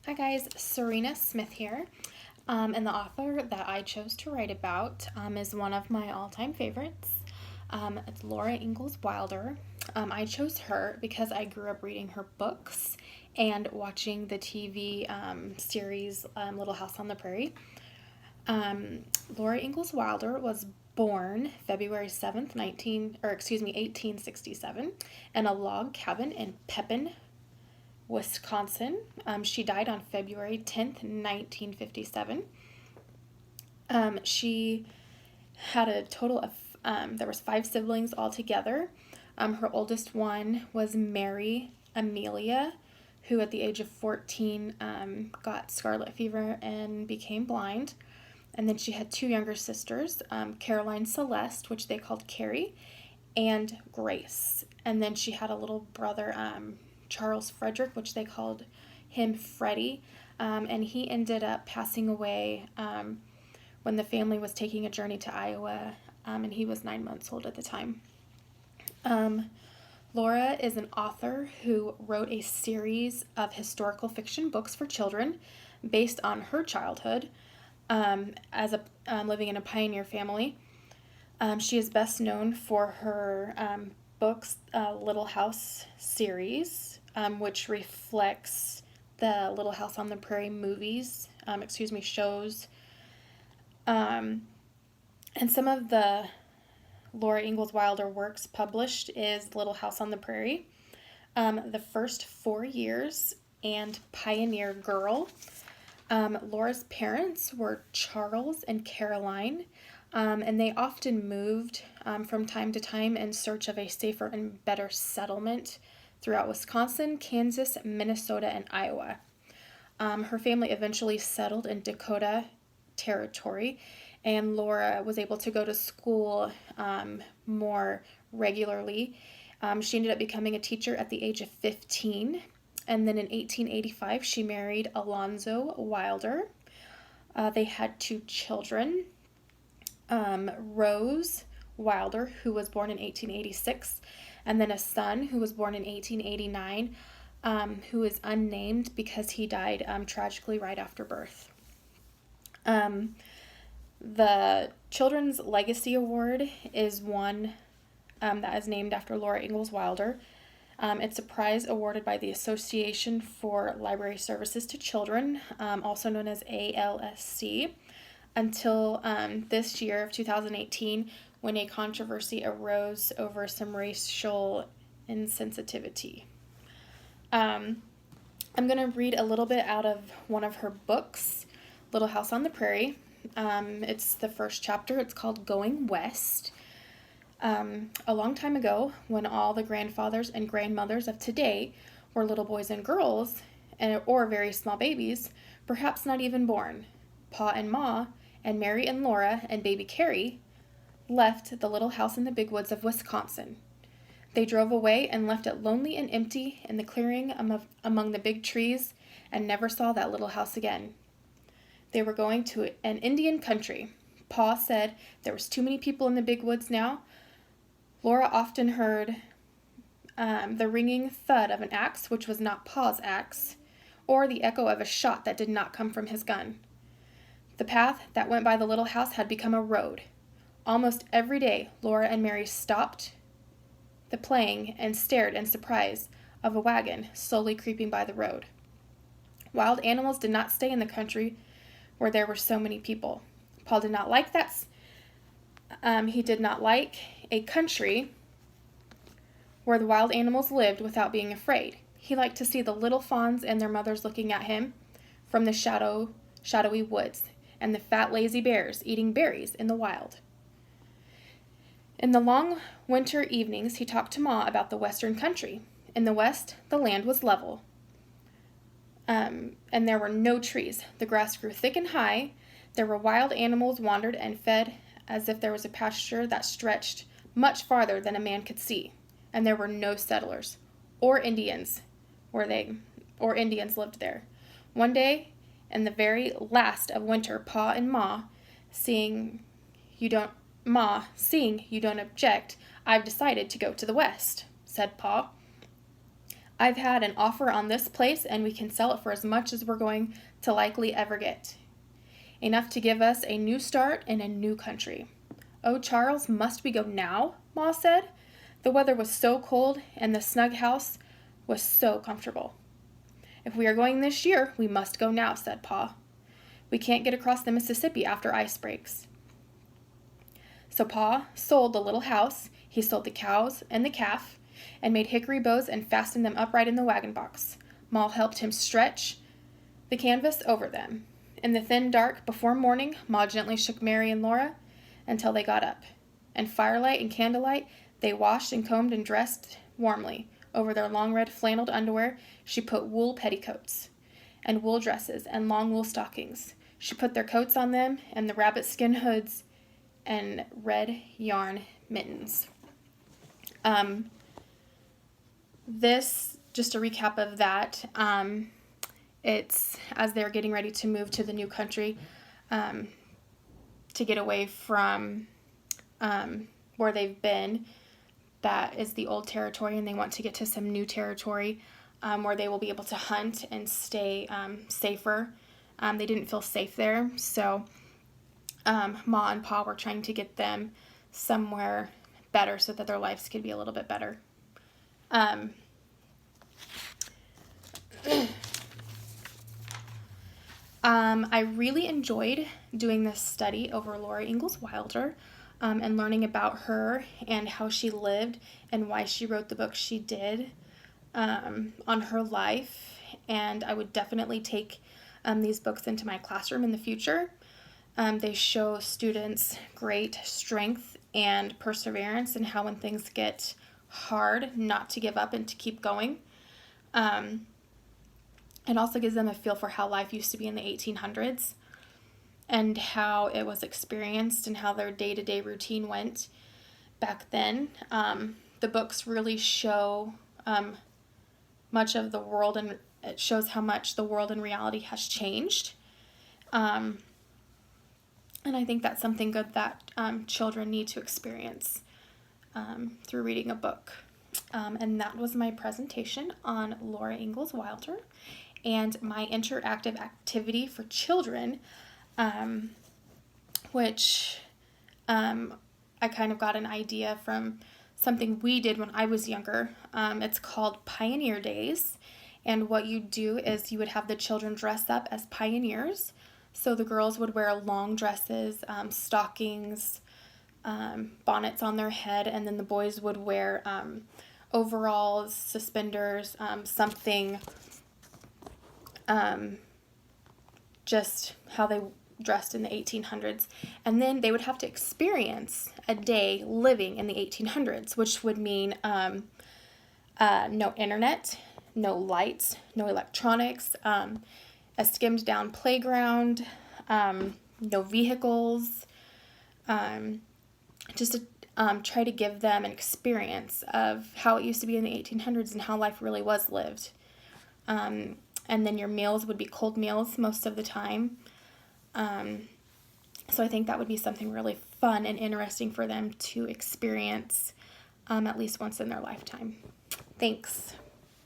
Hi guys, Serena Smith here, and the author that I chose to write about is one of my all-time favorites. It's Laura Ingalls Wilder. I chose her because I grew up reading her books and watching the TV series Little House on the Prairie. Laura Ingalls Wilder was born February 7th, 1867 in a log cabin in Pepin, Wisconsin. She died on February 10th, 1957. She had a total of, there was 5 siblings altogether. Her oldest one was Mary Amelia, who at the age of 14 got scarlet fever and became blind. And then she had 2 younger sisters, Caroline Celeste, which they called Carrie, and Grace. And then she had a little brother, Charles Frederick, which they called him Freddie, and he ended up passing away when the family was taking a journey to Iowa, and he was 9 months old at the time. Laura is an author who wrote a series of historical fiction books for children based on her childhood as living in a pioneer family. She is best known for her books, Little House series, which reflects the Little House on the Prairie shows. And some of the Laura Ingalls Wilder works published is Little House on the Prairie, The First 4 Years, and Pioneer Girl. Laura's parents were Charles and Caroline, and they often moved from time to time in search of a safer and better settlement throughout Wisconsin, Kansas, Minnesota, and Iowa. Her family eventually settled in Dakota Territory, and Laura was able to go to school more regularly. She ended up becoming a teacher at the age of 15, and then in 1885 she married Alonzo Wilder. They had 2 children, Rose Wilder, who was born in 1886, and then a son who was born in 1889, who is unnamed because he died tragically right after birth. The Children's Legacy Award is one that is named after Laura Ingalls Wilder. It's a prize awarded by the Association for Library Services to Children, also known as ALSC, until this year of 2018, when a controversy arose over some racial insensitivity. I'm going to read a little bit out of one of her books, Little House on the Prairie. It's the first chapter. It's called Going West. A long time ago, when all the grandfathers and grandmothers of today were little boys and girls, or very small babies, perhaps not even born, Pa and Ma, and Mary and Laura, and baby Carrie, left the little house in the big woods of Wisconsin. They drove away and left it lonely and empty in the clearing among the big trees, and never saw that little house again. They were going to an Indian country. Pa said there was too many people in the big woods now. Laura often heard the ringing thud of an axe, which was not Pa's axe, or the echo of a shot that did not come from his gun. The path that went by the little house had become a road. Almost every day, Laura and Mary stopped the playing and stared in surprise of a wagon slowly creeping by the road. Wild animals did not stay in the country where there were so many people. Paul did not like that. He did not like a country where the wild animals lived without being afraid. He liked to see the little fawns and their mothers looking at him from the shadowy woods, and the fat, lazy bears eating berries in the wild. In the long winter evenings, he talked to Ma about the western country. In the west, the land was level, and there were no trees. The grass grew thick and high. There were wild animals wandered and fed as if there was a pasture that stretched much farther than a man could see. And there were no settlers or Indians Indians lived there. One day, in the very last of winter, Pa and Ma, seeing you don't object, I've decided to go to the west, said Pa. I've had an offer on this place, and we can sell it for as much as we're going to likely ever get. Enough to give us a new start in a new country. Oh, Charles, must we go now? Ma said. The weather was so cold, and the snug house was so comfortable. If we are going this year, we must go now, said Pa. We can't get across the Mississippi after ice breaks. So Pa sold the little house, he sold the cows and the calf, and made hickory bows and fastened them upright in the wagon box. Ma helped him stretch the canvas over them. In the thin dark before morning, Ma gently shook Mary and Laura until they got up. And firelight and candlelight, they washed and combed and dressed warmly. Over their long red flanneled underwear, she put wool petticoats and wool dresses and long wool stockings. She put their coats on them and the rabbit skin hoods and red yarn mittens. This, just a recap of that, it's as they're getting ready to move to the new country, to get away from where they've been. That is the old territory, and they want to get to some new territory where they will be able to hunt and stay safer. They didn't feel safe there, so Ma and Pa were trying to get them somewhere better so that their lives could be a little bit better. I really enjoyed doing this study over Laura Ingalls Wilder and learning about her and how she lived and why she wrote the book she did on her life. And I would definitely take these books into my classroom in the future. They show students great strength and perseverance and how when things get hard, not to give up and to keep going. It also gives them a feel for how life used to be in the 1800s and how it was experienced and how their day-to-day routine went back then. The books really show much of the world, and it shows how much the world and reality has changed. And I think that's something good that children need to experience through reading a book. And that was my presentation on Laura Ingalls Wilder and my interactive activity for children, which I kind of got an idea from something we did when I was younger. It's called Pioneer Days, and what you do is you would have the children dress up as pioneers. So the girls would wear long dresses, stockings, bonnets on their head, and then the boys would wear overalls, suspenders, something, just how they dressed in the 1800s. And then they would have to experience a day living in the 1800s, which would mean no internet, no lights, no electronics, a skimmed down playground, no vehicles, just to try to give them an experience of how it used to be in the 1800s and how life really was lived. And then your meals would be cold meals most of the time. So I think that would be something really fun and interesting for them to experience at least once in their lifetime. Thanks.